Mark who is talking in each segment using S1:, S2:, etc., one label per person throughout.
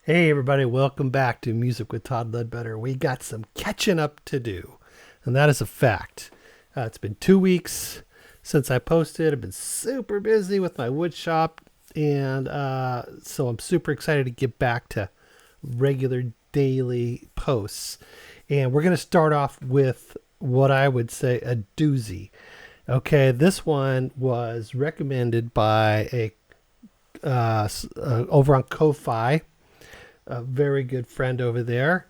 S1: Hey everybody, welcome back to Music with Todd Ledbetter. We got some catching up to do, and that is a fact. It's been 2 weeks since I posted. I've been super busy with my wood shop, and so I'm super excited to get back to regular daily posts. And we're going to start off with what I would say a doozy. Okay, this one was recommended by a over on Ko-Fi, a very good friend over there,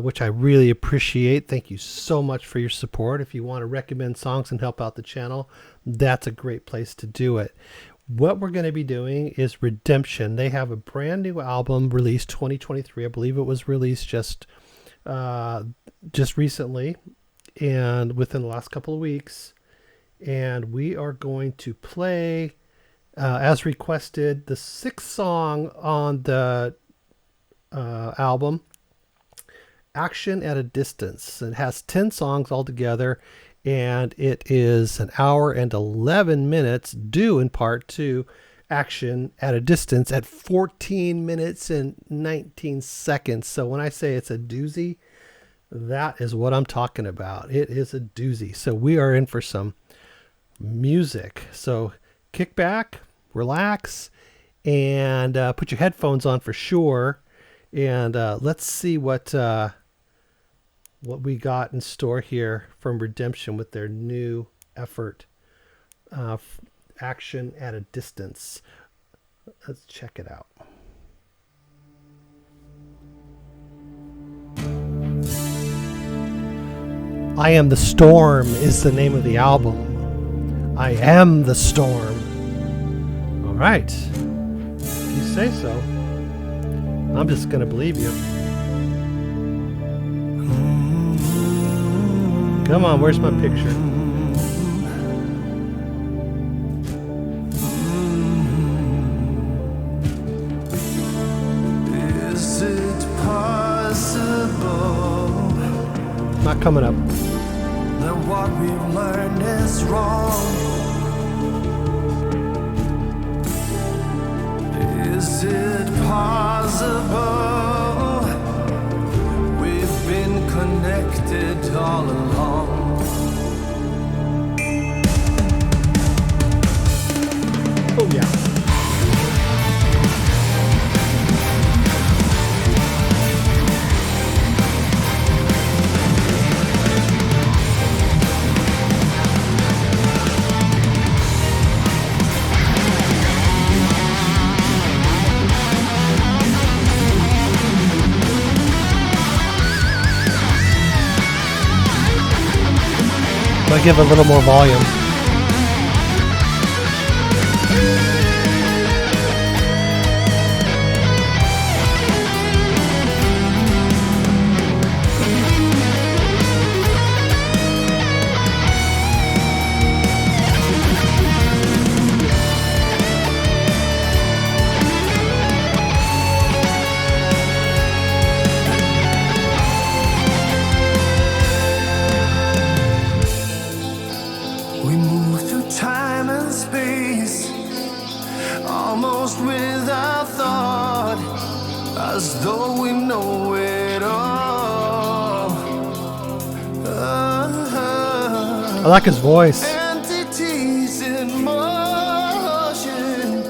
S1: which I really appreciate. Thank you so much for your support. If you want to recommend songs and help out the channel, that's a great place to do it. What we're going to be doing is Redemption. They have a brand new album released 2023. I believe it was released just recently and within the last couple of weeks. And we are going to play, as requested, the sixth song on the album, Action at a Distance. It has 10 songs altogether, and it is an hour and 11 minutes, due in part to Action at a Distance at 14 minutes and 19 seconds. So when I say it's a doozy, that is what I'm talking about. It is a doozy. So we are in for some music. So kick back, relax, and put your headphones on for sure. And let's see what we got in store here from Redemption with their new effort, Action at a Distance. Let's check it out. I Am the Storm is the name of the album. I am the storm. All right. You say so. I'm just going to believe you. Come on, where's my picture? Is it possible? Not coming up. That what we've learned is wrong. Is it possible we've been connected all along? Oh yeah. I'll give it a little more volume. As though we know it all. I like his voice. Entities in motion,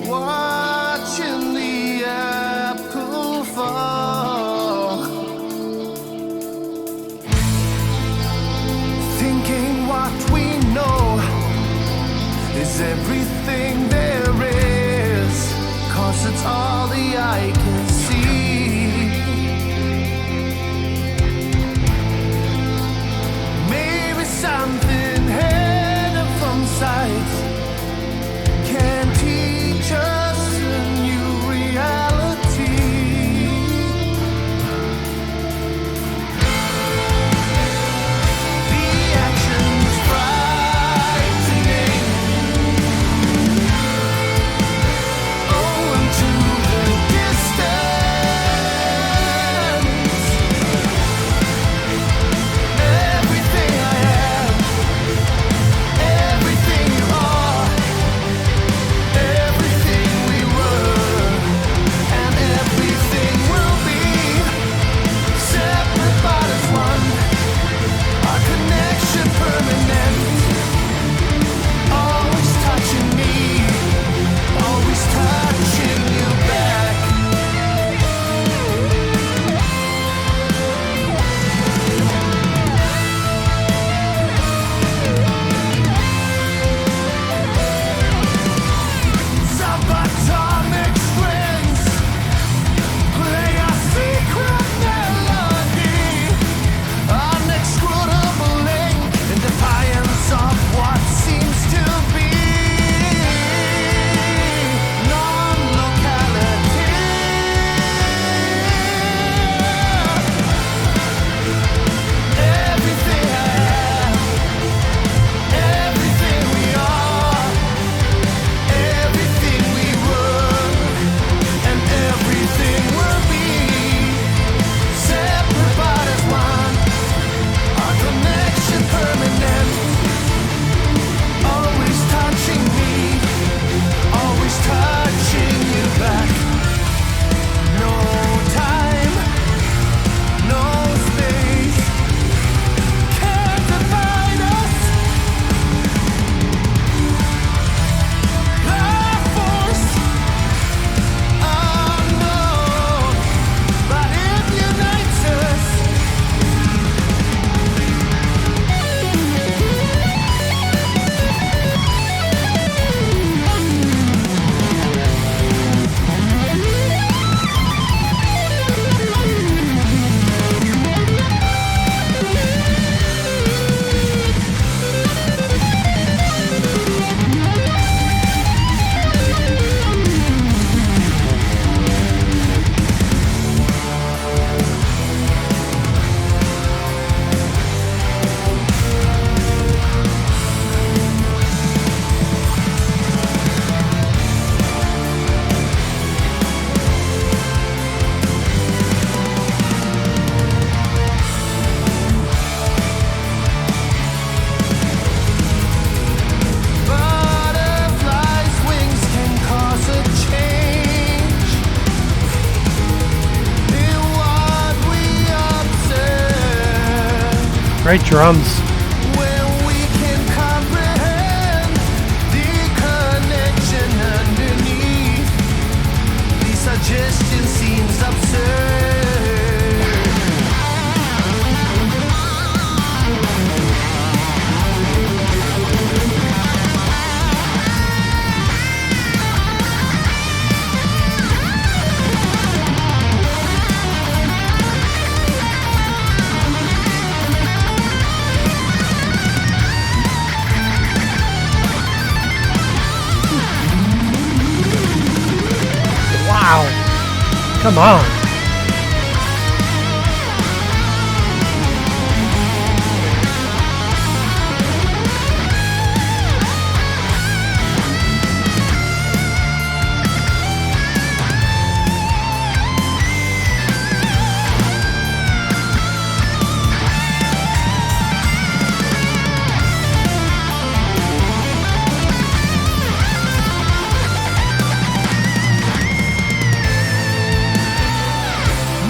S1: watching the apple fall, thinking what we know is everything there is, 'cause it's all the eye can see. Maybe something hidden from sight can teach us a new reality. The action's frightening. Oh, into the distance. Great drums.
S2: When we can comprehend the connection underneath, the suggestion seems absurd.
S1: Wow. Come on.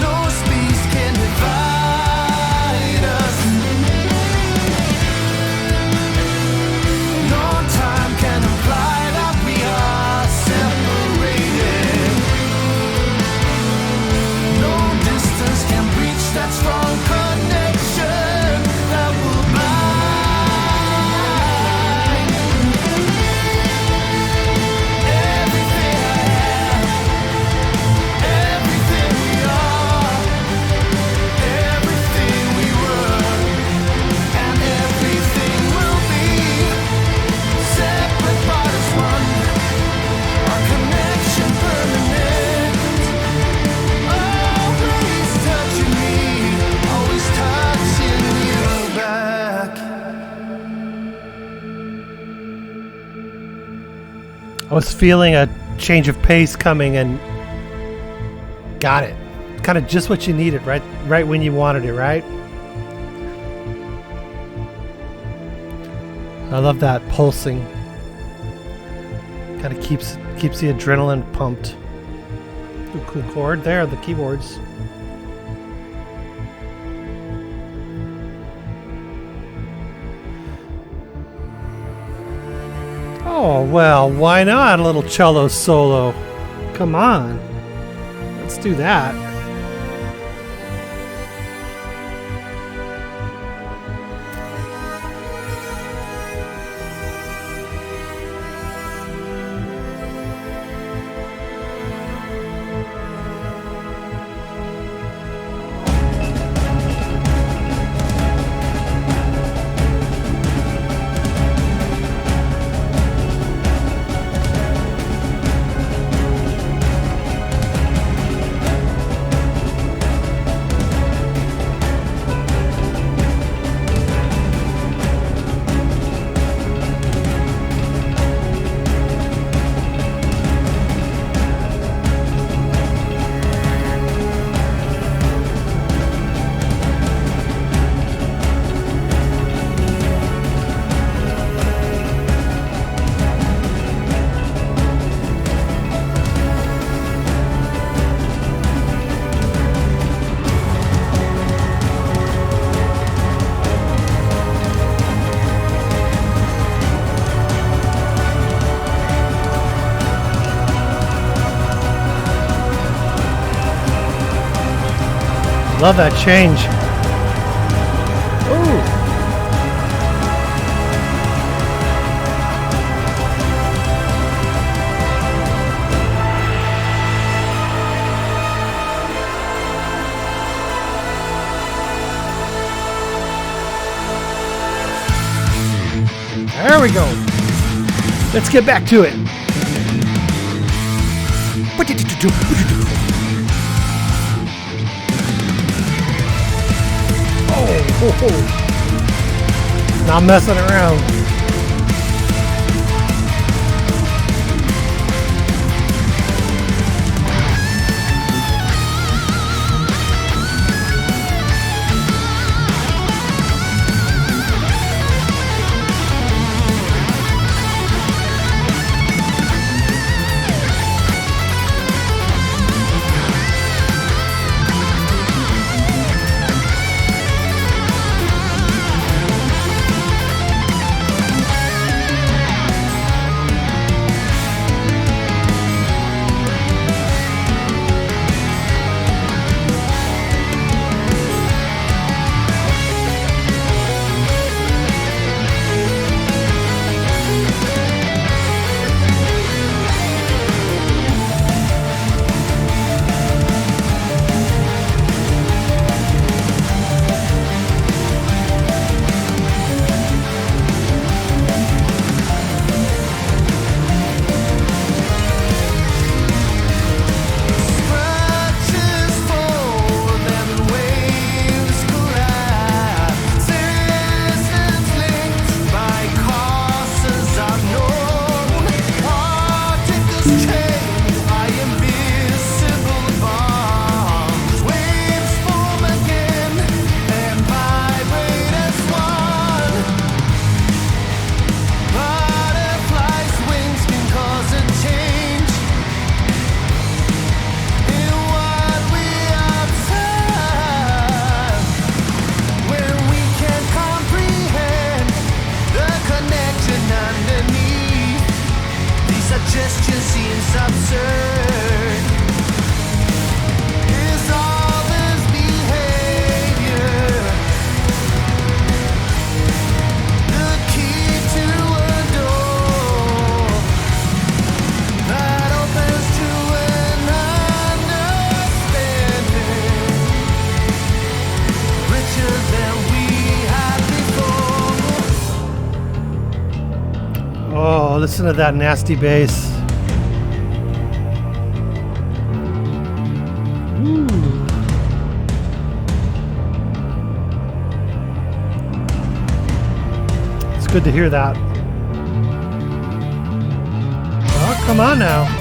S2: No space can divide us. No time can imply that we are separated. No distance can breach that strong connection that will bind. Everything I am, everything we are, everything we were, and everything will be, separate but as one, our connection permanent. Always touching me, always touching you back.
S1: I was feeling a change of pace coming and got it. Kind of just what you needed, right when you wanted it, right? I love that pulsing. Kind of keeps the adrenaline pumped. Ooh, cool chord there, the keyboards. Oh, well, why not a little cello solo? Come on. Let's do that. Love that change. Ooh. There we go. Let's get back to it. Oh, not messing around. Listen to that nasty bass. It's good to hear that. Oh, come on now.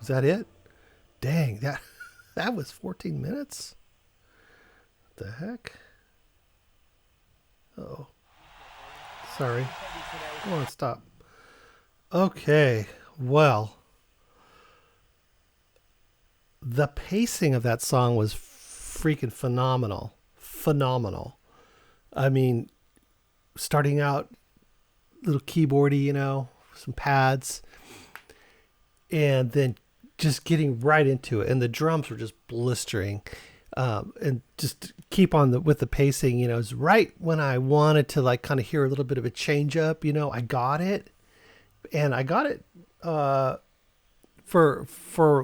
S1: Is that it? Dang, that was 14 minutes? What the heck? Oh. Sorry. Go on, stop. Okay, well. The pacing of that song was freaking phenomenal. Phenomenal. I mean, starting out little keyboardy, you know, some pads, and then just getting right into it, and the drums were just blistering, and just keep on with the pacing. You know, it's right when I wanted to like kind of hear a little bit of a change up. You know, I got it, and I got it for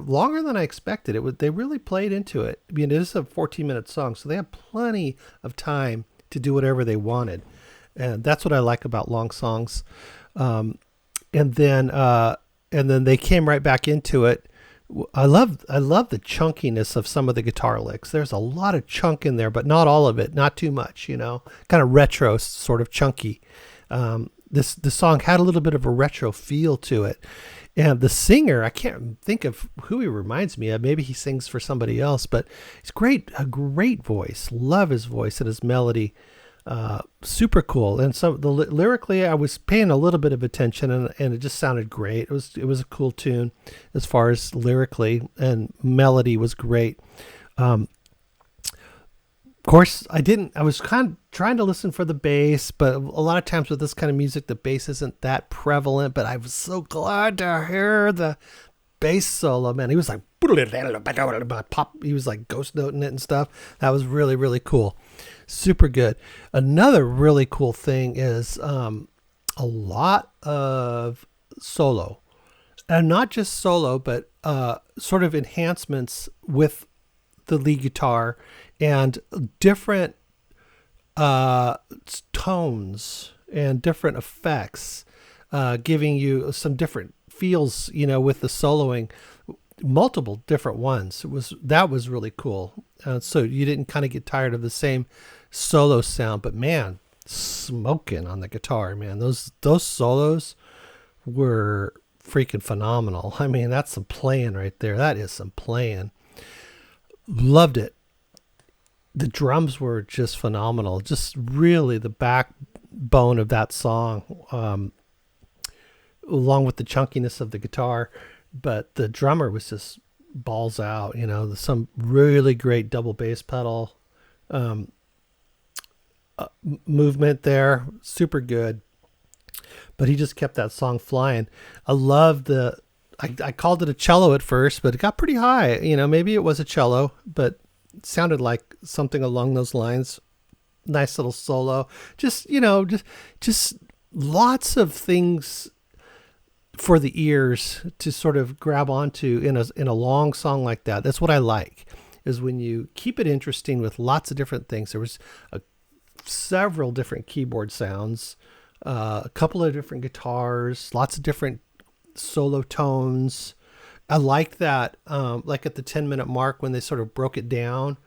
S1: longer than I expected. They really played into it. I mean, it is a 14-minute song, so they have plenty of time to do whatever they wanted, and that's what I like about long songs. And then they came right back into it. I love the chunkiness of some of the guitar licks. There's a lot of chunk in there, but not all of it, not too much, you know, kind of retro, sort of chunky. The song had a little bit of a retro feel to it. And the singer, I can't think of who he reminds me of. Maybe he sings for somebody else, but he's great, a great voice. Love his voice and his melody. Super cool. And so lyrically, I was paying a little bit of attention, and it just sounded great. It was a cool tune as far as lyrically, and melody was great. Of course, I was kind of trying to listen for the bass, but a lot of times with this kind of music, the bass isn't that prevalent, but I was so glad to hear the bass solo, man. He was like, pop. He was like ghost noting it and stuff. That was really, really cool. Super good. Another really cool thing is a lot of solo, and not just solo, but sort of enhancements with the lead guitar and different tones and different effects, giving you some different feels, you know, with the soloing, multiple different ones. That was really cool. So you didn't kind of get tired of the same solo sound, but man, smoking on the guitar, man. Those solos were freaking phenomenal. I mean, that's some playing right there. That is some playing. Loved it. The drums were just phenomenal. Just really the backbone of that song, along with the chunkiness of the guitar. But the drummer was just balls out, you know, some really great double bass pedal movement there. Super good. But he just kept that song flying. I love I called it a cello at first, but it got pretty high. You know, maybe it was a cello, but it sounded like something along those lines. Nice little solo. Just, you know, just lots of things for the ears to sort of grab onto in a long song like that. That's what I like, is when you keep it interesting with lots of different things. There was several different keyboard sounds, a couple of different guitars, lots of different solo tones. I like that, like at the 10-minute mark when they sort of broke it down.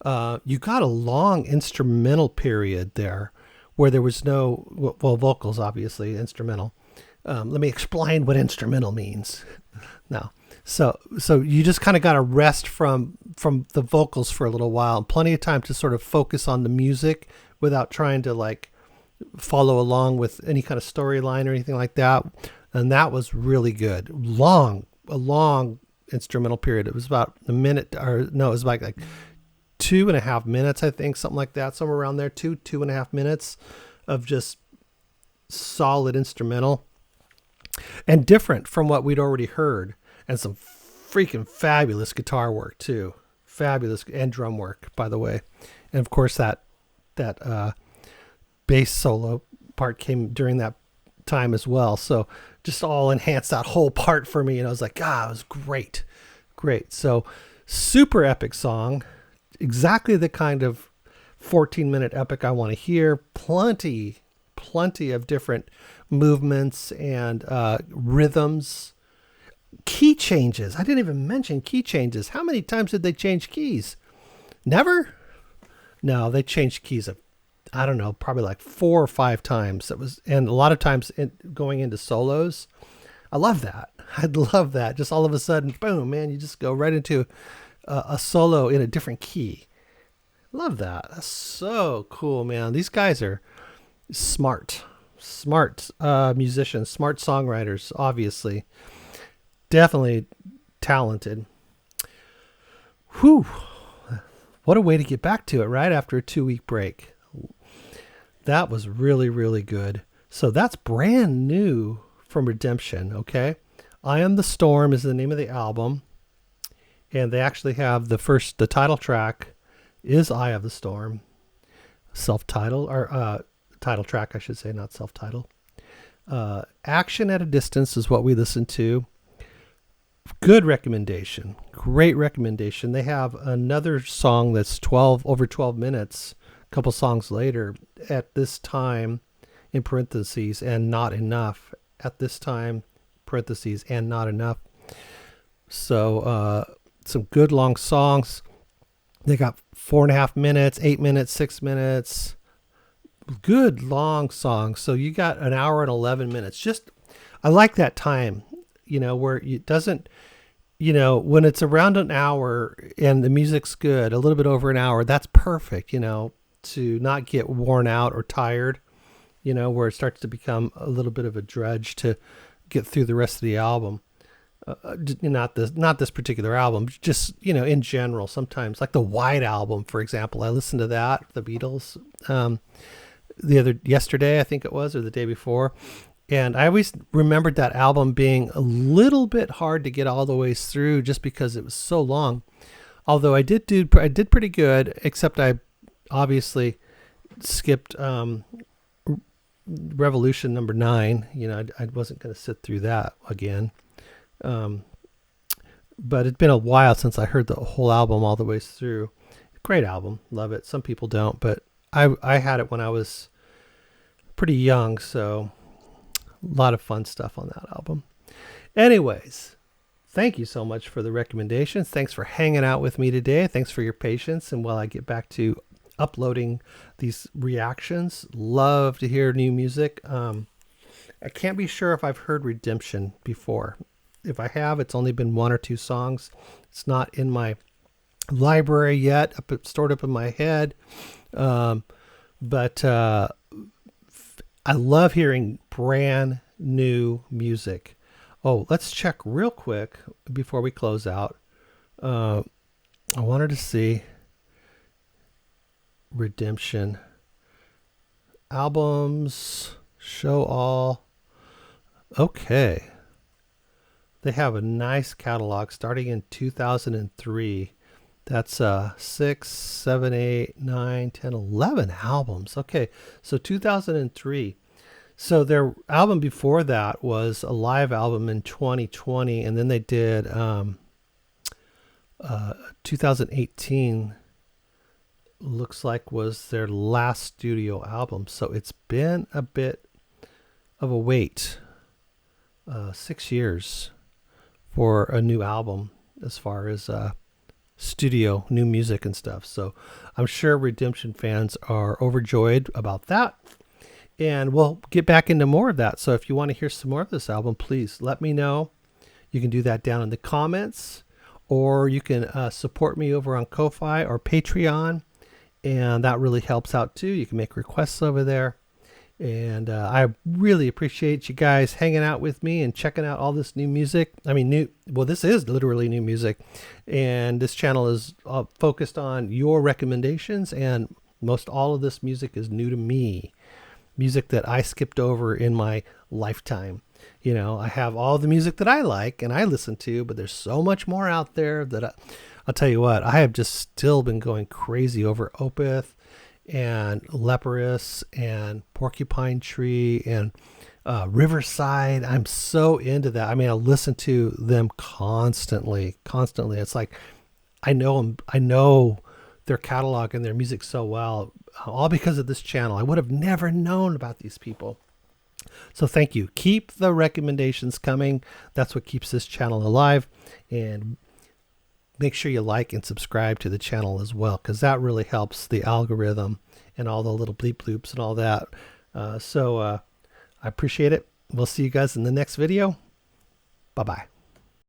S1: You got a long instrumental period there where there was no, well, vocals, obviously, instrumental. Let me explain what instrumental means. No. So you just kind of got to rest from the vocals for a little while, and plenty of time to sort of focus on the music without trying to like follow along with any kind of storyline or anything like that. And that was really good. A long instrumental period. It was about a minute, or no, it was like 2.5 minutes, I think, something like that, somewhere around there. 2.5 minutes of just solid instrumental and different from what we'd already heard, and some freaking fabulous guitar work too, fabulous, and drum work, by the way, and of course that bass solo part came during that time as well, so just all enhanced that whole part for me, and I was like, it was great. So super epic song, exactly the kind of 14-minute epic I want to hear. Plenty of different movements and rhythms. Key changes. I didn't even mention key changes. How many times did they change keys? Never? No, they changed keys I don't know, probably like 4 or 5 times. And a lot of times going into solos. I love that. I'd love that. Just all of a sudden, boom, man, you just go right into a solo in a different key. Love that. That's so cool, man. These guys are smart musicians, smart songwriters, obviously. Definitely talented. Whew. What a way to get back to it right after a 2-week break. That was really, really good. So that's brand new from Redemption, okay? I Am the Storm is the name of the album. And they actually have the title track is Eye of the Storm. Self-title, or title track, I should say, not self-title. Action at a Distance is what we listened to. Good recommendation. Great recommendation. They have another song that's over 12 minutes, a couple songs later, At This Time, in parentheses, and Not Enough. At This Time, parentheses, and Not Enough. So some good long songs. They got 4.5 minutes, 8 minutes, 6 minutes. Good long songs. So you got an hour and 11 minutes. I like that time, where it doesn't, when it's around an hour and the music's good, a little bit over an hour, that's perfect, to not get worn out or tired, where it starts to become a little bit of a drudge to get through the rest of the album. Not this particular album, just, in general, sometimes like the White Album, for example. I listened to that, the Beatles, yesterday, I think it was, or the day before. And I always remembered that album being a little bit hard to get all the way through just because it was so long. Although I did pretty good, except I obviously skipped Revolution number 9. I wasn't going to sit through that again. But it's been a while since I heard the whole album all the way through. Great album. Love it. Some people don't, but I had it when I was pretty young, so a lot of fun stuff on that album. Anyways, thank you so much for the recommendations. Thanks for hanging out with me today. Thanks for your patience. And while I get back to uploading these reactions, love to hear new music. I can't be sure if I've heard Redemption before. If I have, it's only been 1 or 2 songs. It's not in my library yet, stored up in my head. But I love hearing brand new music. Oh, let's check real quick before we close out. I wanted to see Redemption albums, show all. Okay. They have a nice catalog starting in 2003. That's 6, 7, 8, 9, 10, 11 albums. Okay, so 2003. So their album before that was a live album in 2020, and then they did 2018 looks like was their last studio album. So it's been a bit of a wait, 6 years for a new album as far as studio new music and stuff. So I'm sure Redemption fans are overjoyed about that. And we'll get back into more of that. So if you want to hear some more of this album, please let me know. You can do that down in the comments, or you can support me over on Ko-Fi or Patreon, and that really helps out too. You can make requests over there. And I really appreciate you guys hanging out with me and checking out all this new music. I mean, this is literally new music. And this channel is focused on your recommendations. And most all of this music is new to me. Music that I skipped over in my lifetime. You know, I have all the music that I like and I listen to, but there's so much more out there that I'll tell you what, I have just still been going crazy over Opeth and Leprous and Porcupine Tree and Riverside. I'm so into that. I mean, I listen to them constantly. It's like I know their catalog and their music so well, all because of this channel. I would have never known about these people. So thank you. Keep the recommendations coming. That's what keeps this channel alive. And make sure you like and subscribe to the channel as well, because that really helps the algorithm and all the little bleep bloops and all that. I appreciate it. We'll see you guys in the next video. Bye-bye.